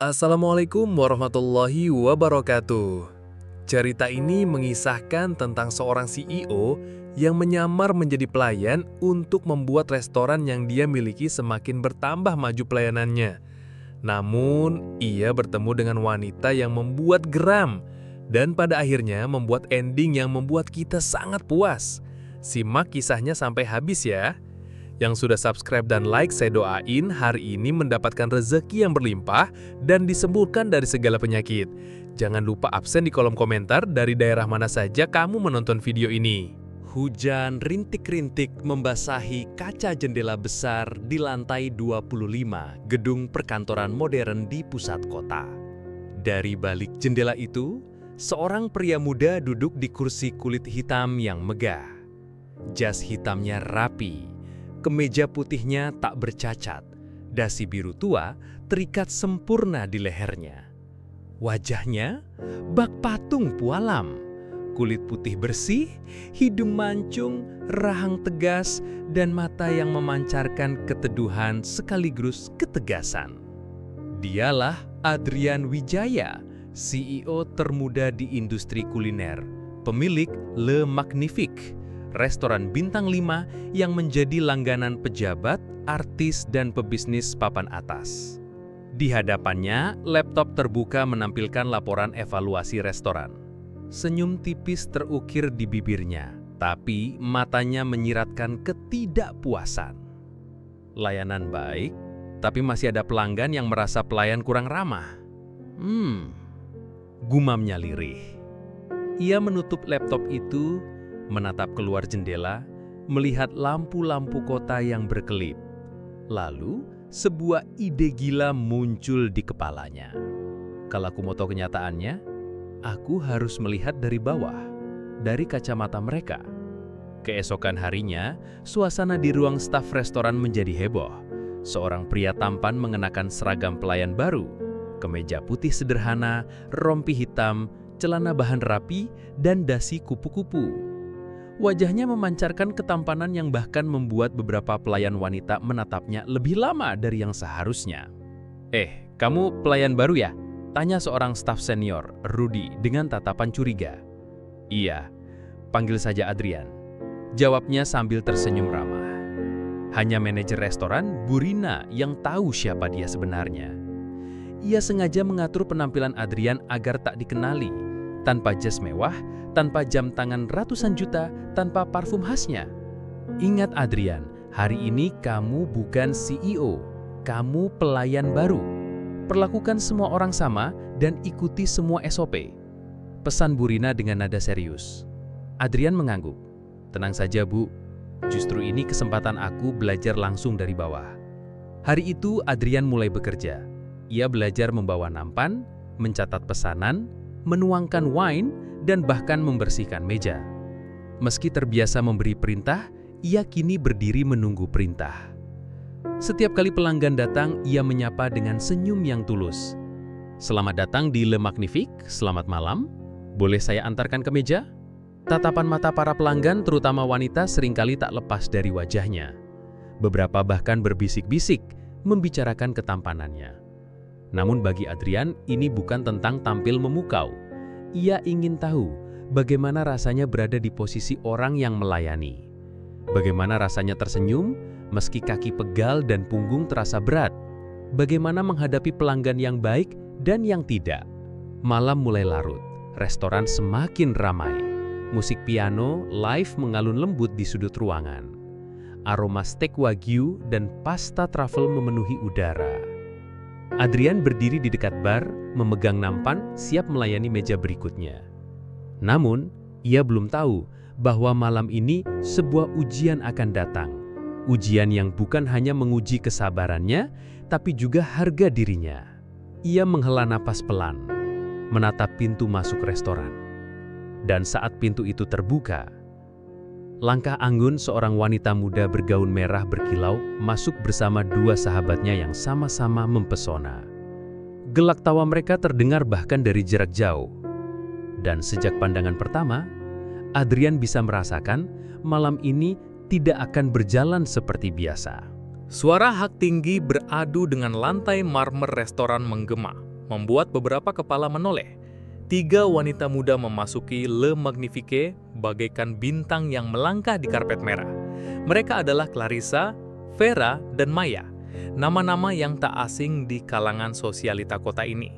Assalamualaikum warahmatullahi wabarakatuh. Cerita ini mengisahkan tentang seorang CEO yang menyamar menjadi pelayan untuk membuat restoran yang dia miliki semakin bertambah maju pelayanannya. Namun, ia bertemu dengan wanita yang membuat geram dan pada akhirnya membuat ending yang membuat kita sangat puas. Simak kisahnya sampai habis ya. Yang sudah subscribe dan like, saya doain hari ini mendapatkan rezeki yang berlimpah dan disembuhkan dari segala penyakit. Jangan lupa absen di kolom komentar dari daerah mana saja kamu menonton video ini. Hujan rintik-rintik membasahi kaca jendela besar di lantai 25 gedung perkantoran modern di pusat kota. Dari balik jendela itu, seorang pria muda duduk di kursi kulit hitam yang megah. Jas hitamnya rapi. Kemeja putihnya tak bercacat, dasi biru tua terikat sempurna di lehernya. Wajahnya bak patung pualam, kulit putih bersih, hidung mancung, rahang tegas, dan mata yang memancarkan keteduhan sekaligus ketegasan. Dialah Adrian Wijaya, CEO termuda di industri kuliner, pemilik Le Magnifique, restoran bintang 5 yang menjadi langganan pejabat, artis, dan pebisnis papan atas. Di hadapannya, laptop terbuka menampilkan laporan evaluasi restoran. Senyum tipis terukir di bibirnya, tapi matanya menyiratkan ketidakpuasan. Layanan baik, tapi masih ada pelanggan yang merasa pelayan kurang ramah. Gumamnya lirih. Ia menutup laptop itu, menatap keluar jendela, melihat lampu-lampu kota yang berkelip. Lalu, sebuah ide gila muncul di kepalanya. Kalau aku mau tahu kenyataannya, aku harus melihat dari bawah, dari kacamata mereka. Keesokan harinya, suasana di ruang staf restoran menjadi heboh. Seorang pria tampan mengenakan seragam pelayan baru, kemeja putih sederhana, rompi hitam, celana bahan rapi, dan dasi kupu-kupu. Wajahnya memancarkan ketampanan yang bahkan membuat beberapa pelayan wanita menatapnya lebih lama dari yang seharusnya. Kamu pelayan baru ya?" tanya seorang staf senior, Rudy, dengan tatapan curiga. "Iya, panggil saja Adrian," jawabnya sambil tersenyum ramah. Hanya manajer restoran, Burina, yang tahu siapa dia sebenarnya. Ia sengaja mengatur penampilan Adrian agar tak dikenali, tanpa jas mewah, tanpa jam tangan ratusan juta, tanpa parfum khasnya. "Ingat Adrian, hari ini kamu bukan CEO, kamu pelayan baru. Perlakukan semua orang sama dan ikuti semua SOP," pesan Burina dengan nada serius. Adrian mengangguk. "Tenang saja Bu, justru ini kesempatan aku belajar langsung dari bawah." Hari itu Adrian mulai bekerja. Ia belajar membawa nampan, mencatat pesanan, menuangkan wine, dan bahkan membersihkan meja. Meski terbiasa memberi perintah, ia kini berdiri menunggu perintah. Setiap kali pelanggan datang, ia menyapa dengan senyum yang tulus. "Selamat datang di Le Magnifique, selamat malam. Boleh saya antarkan ke meja?" Tatapan mata para pelanggan, terutama wanita, seringkali tak lepas dari wajahnya. Beberapa bahkan berbisik-bisik, membicarakan ketampanannya. Namun bagi Adrian, ini bukan tentang tampil memukau. Ia ingin tahu bagaimana rasanya berada di posisi orang yang melayani. Bagaimana rasanya tersenyum meski kaki pegal dan punggung terasa berat. Bagaimana menghadapi pelanggan yang baik dan yang tidak. Malam mulai larut, restoran semakin ramai. Musik piano live mengalun lembut di sudut ruangan. Aroma steak wagyu dan pasta truffle memenuhi udara. Adrian berdiri di dekat bar, memegang nampan, siap melayani meja berikutnya. Namun, ia belum tahu bahwa malam ini sebuah ujian akan datang. Ujian yang bukan hanya menguji kesabarannya, tapi juga harga dirinya. Ia menghela napas pelan, menatap pintu masuk restoran. Dan saat pintu itu terbuka, langkah anggun seorang wanita muda bergaun merah berkilau masuk bersama dua sahabatnya yang sama-sama mempesona. Gelak tawa mereka terdengar bahkan dari jarak jauh. Dan sejak pandangan pertama, Adrian bisa merasakan malam ini tidak akan berjalan seperti biasa. Suara hak tinggi beradu dengan lantai marmer restoran menggema. membuat beberapa kepala menoleh. 3 wanita muda memasuki Le Magnifique bagaikan bintang yang melangkah di karpet merah. Mereka adalah Clarissa, Vera, dan Maya, nama-nama yang tak asing di kalangan sosialita kota ini.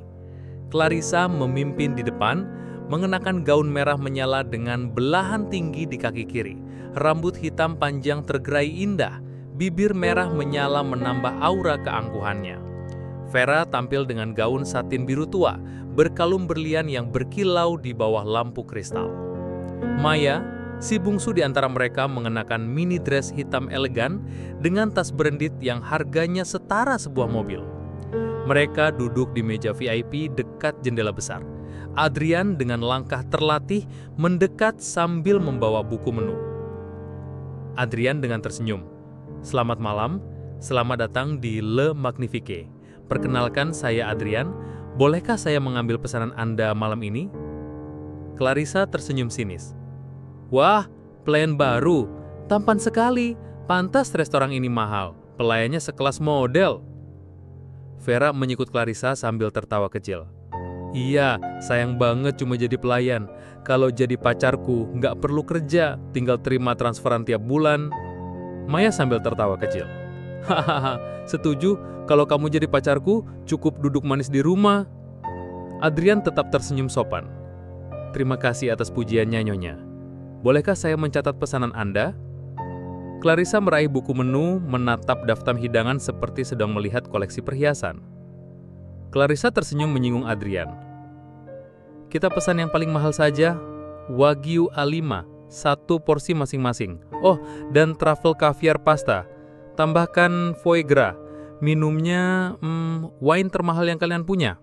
Clarissa memimpin di depan, mengenakan gaun merah menyala dengan belahan tinggi di kaki kiri, rambut hitam panjang tergerai indah, bibir merah menyala menambah aura keangkuhannya. Vera tampil dengan gaun satin biru tua, berkalung berlian yang berkilau di bawah lampu kristal. Maya, si bungsu di antara mereka, mengenakan mini dress hitam elegan dengan tas berendit yang harganya setara sebuah mobil. Mereka duduk di meja VIP dekat jendela besar. Adrian dengan langkah terlatih mendekat sambil membawa buku menu. Adrian dengan tersenyum. "Selamat malam, selamat datang di Le Magnifique. Perkenalkan, saya Adrian. Bolehkah saya mengambil pesanan Anda malam ini?" Clarissa tersenyum sinis. "Wah, pelayan baru. Tampan sekali. Pantas restoran ini mahal. Pelayannya sekelas model." Vera menyikut Clarissa sambil tertawa kecil. "Iya, sayang banget cuma jadi pelayan. Kalau jadi pacarku, nggak perlu kerja, tinggal terima transferan tiap bulan." Maya sambil tertawa kecil. "Hahaha, setuju. Kalau kamu jadi pacarku, cukup duduk manis di rumah." Adrian tetap tersenyum sopan. "Terima kasih atas pujiannya, Nyonya. Bolehkah saya mencatat pesanan Anda?" Clarissa meraih buku menu, menatap daftar hidangan seperti sedang melihat koleksi perhiasan. Clarissa tersenyum menyinggung Adrian. "Kita pesan yang paling mahal saja. Wagyu A5, 1 porsi masing-masing. Oh, dan truffle caviar pasta. Tambahkan foie gras. Minumnya, wine termahal yang kalian punya."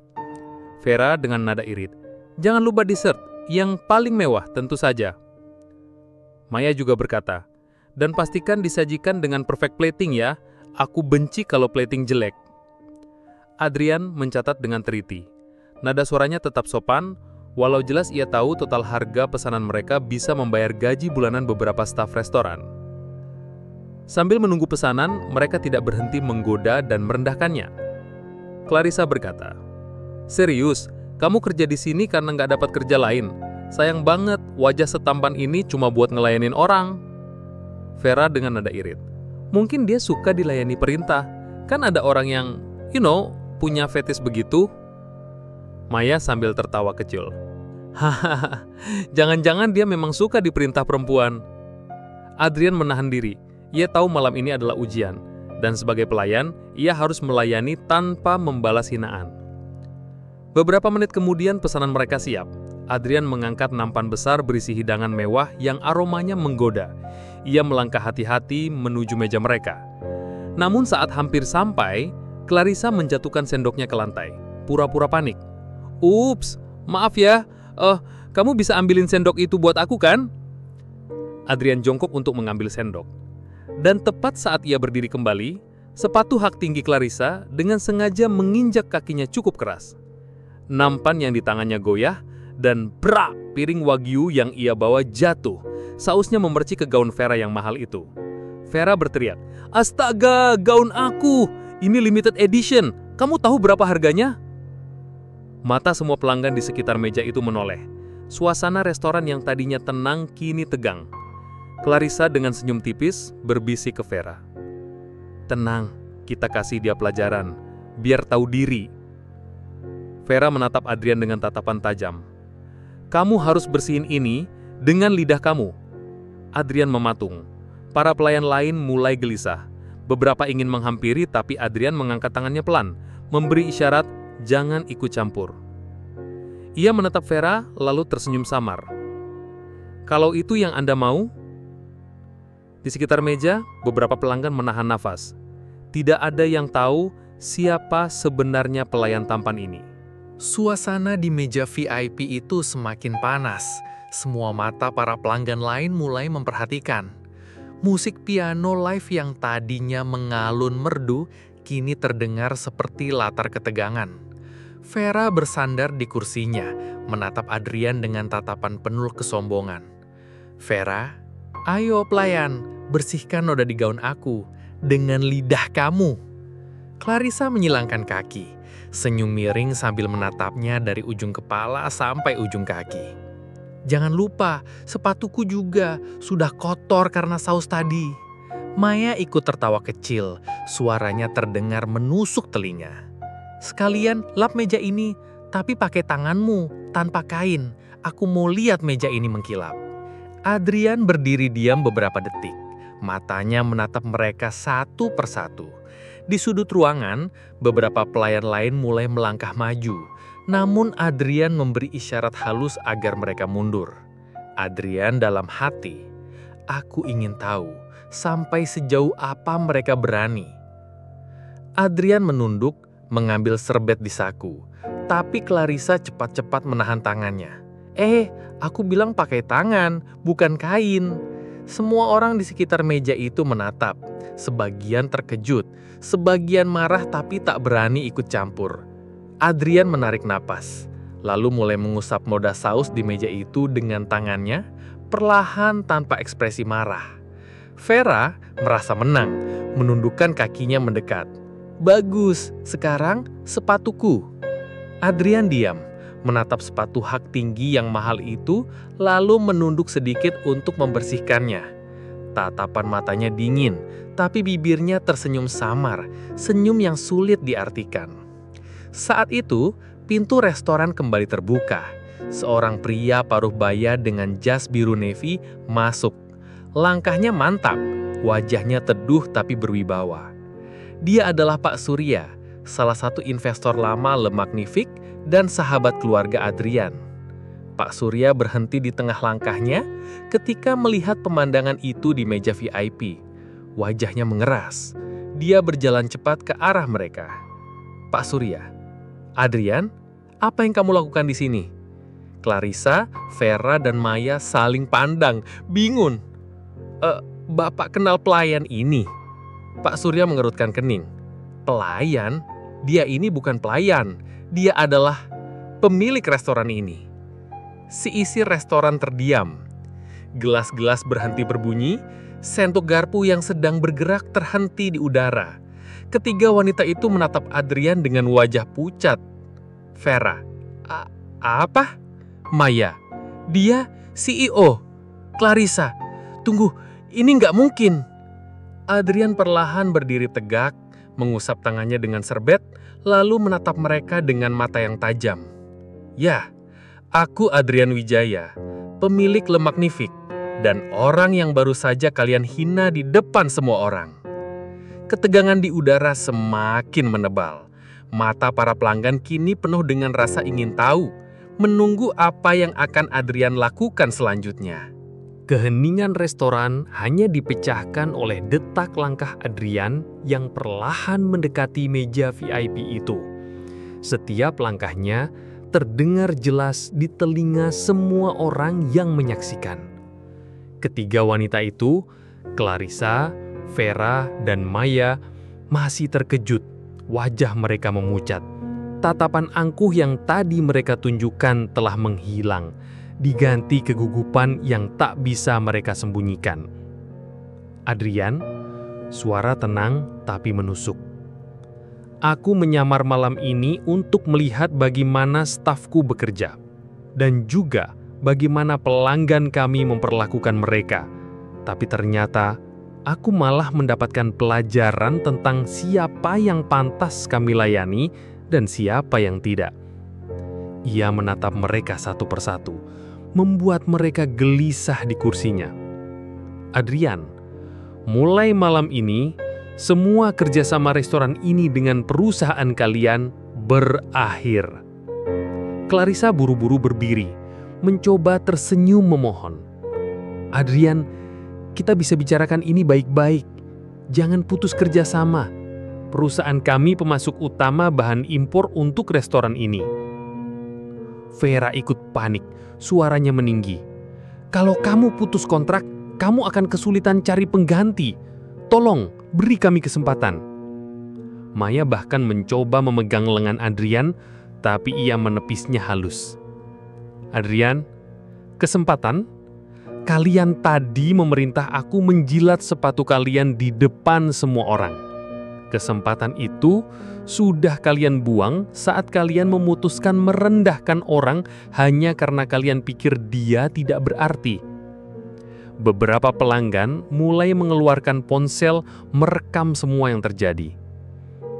Vera dengan nada irit. "Jangan lupa dessert, yang paling mewah tentu saja." Maya juga berkata, "Dan pastikan disajikan dengan perfect plating ya. Aku benci kalau plating jelek." Adrian mencatat dengan teliti. Nada suaranya tetap sopan, walau jelas ia tahu total harga pesanan mereka bisa membayar gaji bulanan beberapa staf restoran. Sambil menunggu pesanan, mereka tidak berhenti menggoda dan merendahkannya. Clarissa berkata, "Serius, kamu kerja di sini karena nggak dapat kerja lain? Sayang banget, wajah setampan ini cuma buat ngelayanin orang." Vera dengan nada irit, "Mungkin dia suka dilayani perintah. Kan ada orang yang, punya fetis begitu." Maya sambil tertawa kecil. "Hahaha, jangan-jangan dia memang suka diperintah perempuan." Adrian menahan diri. Ia tahu malam ini adalah ujian, dan sebagai pelayan, ia harus melayani tanpa membalas hinaan. Beberapa menit kemudian pesanan mereka siap. Adrian mengangkat nampan besar berisi hidangan mewah yang aromanya menggoda. Ia melangkah hati-hati menuju meja mereka. Namun saat hampir sampai, Clarissa menjatuhkan sendoknya ke lantai, pura-pura panik. "Ups, maaf ya. Kamu bisa ambilin sendok itu buat aku kan?" Adrian jongkok untuk mengambil sendok. Dan tepat saat ia berdiri kembali, sepatu hak tinggi Clarissa dengan sengaja menginjak kakinya cukup keras. Nampan yang di tangannya goyah, dan brak, piring wagyu yang ia bawa jatuh. Sausnya memercik ke gaun Vera yang mahal itu. Vera berteriak, "Astaga, gaun aku! Ini limited edition. Kamu tahu berapa harganya?" Mata semua pelanggan di sekitar meja itu menoleh. Suasana restoran yang tadinya tenang kini tegang. Clarissa dengan senyum tipis berbisik ke Vera, "Tenang, kita kasih dia pelajaran, biar tahu diri." Vera menatap Adrian dengan tatapan tajam. "Kamu harus bersihin ini dengan lidah kamu." Adrian mematung. Para pelayan lain mulai gelisah. Beberapa ingin menghampiri, tapi Adrian mengangkat tangannya pelan, memberi isyarat jangan ikut campur. Ia menatap Vera lalu tersenyum samar. "Kalau itu yang Anda mau?" Di sekitar meja, beberapa pelanggan menahan nafas. Tidak ada yang tahu siapa sebenarnya pelayan tampan ini. Suasana di meja VIP itu semakin panas. Semua mata para pelanggan lain mulai memperhatikan. Musik piano live yang tadinya mengalun merdu, kini terdengar seperti latar ketegangan. Vera bersandar di kursinya, menatap Adrian dengan tatapan penuh kesombongan. "Vera, ayo pelayan, bersihkan noda di gaun aku dengan lidah kamu." Clarissa menyilangkan kaki, senyum miring sambil menatapnya dari ujung kepala sampai ujung kaki. "Jangan lupa, sepatuku juga sudah kotor karena saus tadi." Maya ikut tertawa kecil, suaranya terdengar menusuk telinga. "Sekalian lap meja ini, tapi pakai tanganmu, tanpa kain. Aku mau lihat meja ini mengkilap." Adrian berdiri diam beberapa detik, matanya menatap mereka satu persatu. Di sudut ruangan, beberapa pelayan lain mulai melangkah maju. Namun Adrian memberi isyarat halus agar mereka mundur. Adrian dalam hati, "Aku ingin tahu sampai sejauh apa mereka berani." Adrian menunduk, mengambil serbet di saku. Tapi Clarissa cepat-cepat menahan tangannya. Aku bilang pakai tangan, bukan kain." Semua orang di sekitar meja itu menatap. Sebagian terkejut, sebagian marah tapi tak berani ikut campur. Adrian menarik napas, lalu mulai mengusap noda saus di meja itu dengan tangannya, perlahan tanpa ekspresi marah. Vera merasa menang, menundukkan kakinya mendekat. "Bagus, sekarang sepatuku." Adrian diam, menatap sepatu hak tinggi yang mahal itu, lalu menunduk sedikit untuk membersihkannya. Tatapan matanya dingin, tapi bibirnya tersenyum samar, senyum yang sulit diartikan. Saat itu, pintu restoran kembali terbuka. Seorang pria paruh baya dengan jas biru navy masuk. Langkahnya mantap, wajahnya teduh tapi berwibawa. Dia adalah Pak Surya, salah satu investor lama Le Magnifique dan sahabat keluarga Adrian. Pak Surya berhenti di tengah langkahnya ketika melihat pemandangan itu di meja VIP. Wajahnya mengeras. Dia berjalan cepat ke arah mereka. "Pak Surya, Adrian, apa yang kamu lakukan di sini?" Clarissa, Vera, dan Maya saling pandang, bingung. Bapak kenal pelayan ini?" Pak Surya mengerutkan kening. "Pelayan? Dia ini bukan pelayan. Dia adalah pemilik restoran ini." Si isi restoran terdiam. Gelas-gelas berhenti berbunyi, sendok garpu yang sedang bergerak terhenti di udara. Ketiga wanita itu menatap Adrian dengan wajah pucat. Vera, "Apa?" Maya, "Dia CEO." Clarissa, "Tunggu, ini nggak mungkin." Adrian perlahan berdiri tegak, mengusap tangannya dengan serbet, lalu menatap mereka dengan mata yang tajam. "Ya, aku Adrian Wijaya, pemilik Le Magnifique, dan orang yang baru saja kalian hina di depan semua orang." Ketegangan di udara semakin menebal. Mata para pelanggan kini penuh dengan rasa ingin tahu, menunggu apa yang akan Adrian lakukan selanjutnya. Keheningan restoran hanya dipecahkan oleh detak langkah Adrian yang perlahan mendekati meja VIP itu. Setiap langkahnya terdengar jelas di telinga semua orang yang menyaksikan. Ketiga wanita itu, Clarissa, Vera, dan Maya, masih terkejut. Wajah mereka memucat. Tatapan angkuh yang tadi mereka tunjukkan telah menghilang, diganti kegugupan yang tak bisa mereka sembunyikan. "Adrian," suara tenang tapi menusuk, "aku menyamar malam ini untuk melihat bagaimana stafku bekerja, dan juga bagaimana pelanggan kami memperlakukan mereka. Tapi ternyata aku malah mendapatkan pelajaran tentang siapa yang pantas kami layani dan siapa yang tidak." Ia menatap mereka satu persatu, membuat mereka gelisah di kursinya. "Adrian, mulai malam ini, semua kerjasama restoran ini dengan perusahaan kalian berakhir." Clarissa buru-buru berdiri, mencoba tersenyum memohon. "Adrian, kita bisa bicarakan ini baik-baik. Jangan putus kerjasama. Perusahaan kami pemasok utama bahan impor untuk restoran ini." Vera ikut panik, suaranya meninggi. "Kalau kamu putus kontrak, kamu akan kesulitan cari pengganti. Tolong, beri kami kesempatan." Maya bahkan mencoba memegang lengan Adrian, tapi ia menepisnya halus. "Adrian, kesempatan? Kalian tadi memerintah aku menjilat sepatu kalian di depan semua orang. Kesempatan itu sudah kalian buang saat kalian memutuskan merendahkan orang hanya karena kalian pikir dia tidak berarti. Beberapa pelanggan mulai mengeluarkan ponsel merekam semua yang terjadi.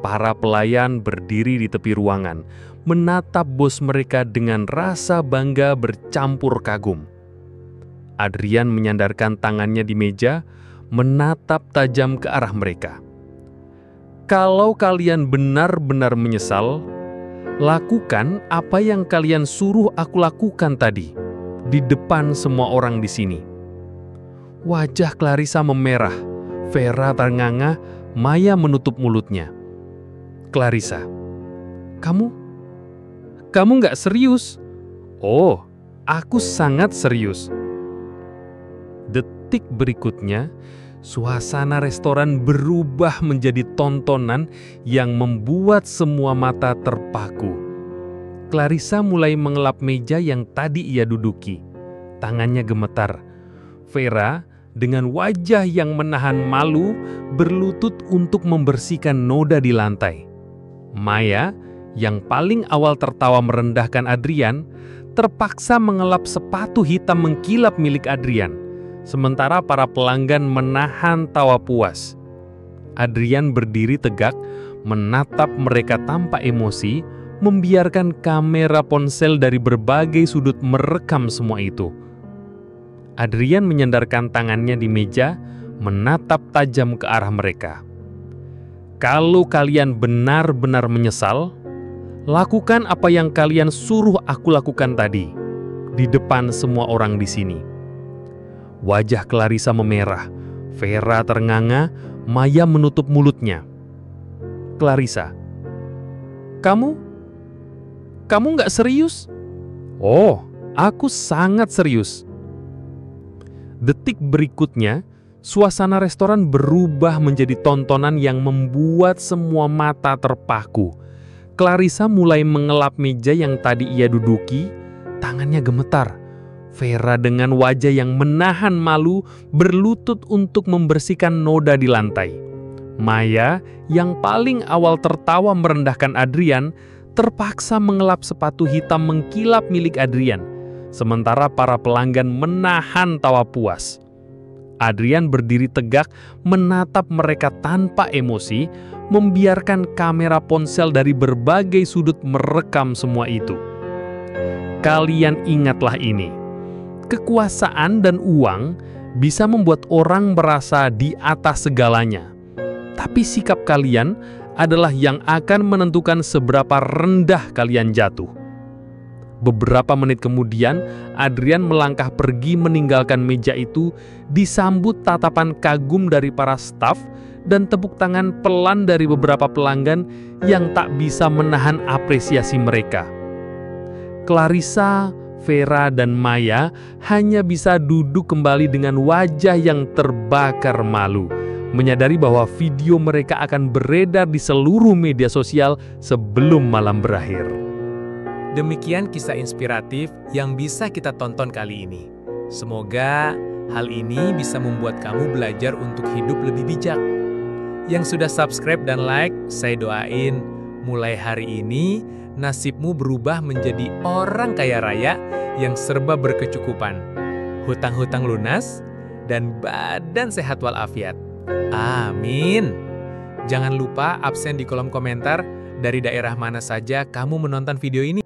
Para pelayan berdiri di tepi ruangan, menatap bos mereka dengan rasa bangga bercampur kagum. Adrian menyandarkan tangannya di meja, menatap tajam ke arah mereka. Kalau kalian benar-benar menyesal, lakukan apa yang kalian suruh aku lakukan tadi, di depan semua orang di sini. Wajah Clarissa memerah, Vera ternganga, Maya menutup mulutnya. Clarissa, kamu nggak serius? Oh, aku sangat serius. Detik berikutnya, suasana restoran berubah menjadi tontonan yang membuat semua mata terpaku. Clarissa mulai mengelap meja yang tadi ia duduki. Tangannya gemetar. Vera, dengan wajah yang menahan malu, berlutut untuk membersihkan noda di lantai. Maya, yang paling awal tertawa merendahkan Adrian, terpaksa mengelap sepatu hitam mengkilap milik Adrian. Sementara para pelanggan menahan tawa puas. Adrian berdiri tegak, menatap mereka tanpa emosi, membiarkan kamera ponsel dari berbagai sudut merekam semua itu. Adrian menyandarkan tangannya di meja, menatap tajam ke arah mereka. Kalau kalian benar-benar menyesal, lakukan apa yang kalian suruh aku lakukan tadi, di depan semua orang di sini. Wajah Clarissa memerah, Vera ternganga, Maya menutup mulutnya. Clarissa, kamu nggak serius? Oh, aku sangat serius. Detik berikutnya, suasana restoran berubah menjadi tontonan yang membuat semua mata terpaku. Clarissa mulai mengelap meja yang tadi ia duduki, tangannya gemetar. Vera dengan wajah yang menahan malu berlutut untuk membersihkan noda di lantai. Maya, yang paling awal tertawa merendahkan Adrian, terpaksa mengelap sepatu hitam mengkilap milik Adrian, sementara para pelanggan menahan tawa puas. Adrian berdiri tegak menatap mereka tanpa emosi, membiarkan kamera ponsel dari berbagai sudut merekam semua itu. Kalian ingatlah ini. Kekuasaan dan uang bisa membuat orang merasa di atas segalanya. Tapi sikap kalian adalah yang akan menentukan seberapa rendah kalian jatuh. Beberapa menit kemudian, Adrian melangkah pergi meninggalkan meja itu, disambut tatapan kagum dari para staf dan tepuk tangan pelan dari beberapa pelanggan yang tak bisa menahan apresiasi mereka. Clarissa, Vera, dan Maya hanya bisa duduk kembali dengan wajah yang terbakar malu, menyadari bahwa video mereka akan beredar di seluruh media sosial sebelum malam berakhir. Demikian kisah inspiratif yang bisa kita tonton kali ini. Semoga hal ini bisa membuat kamu belajar untuk hidup lebih bijak. Yang sudah subscribe dan like, saya doain mulai hari ini nasibmu berubah menjadi orang kaya raya yang serba berkecukupan, hutang-hutang lunas, dan badan sehat walafiat. Amin. Jangan lupa absen di kolom komentar dari daerah mana saja kamu menonton video ini.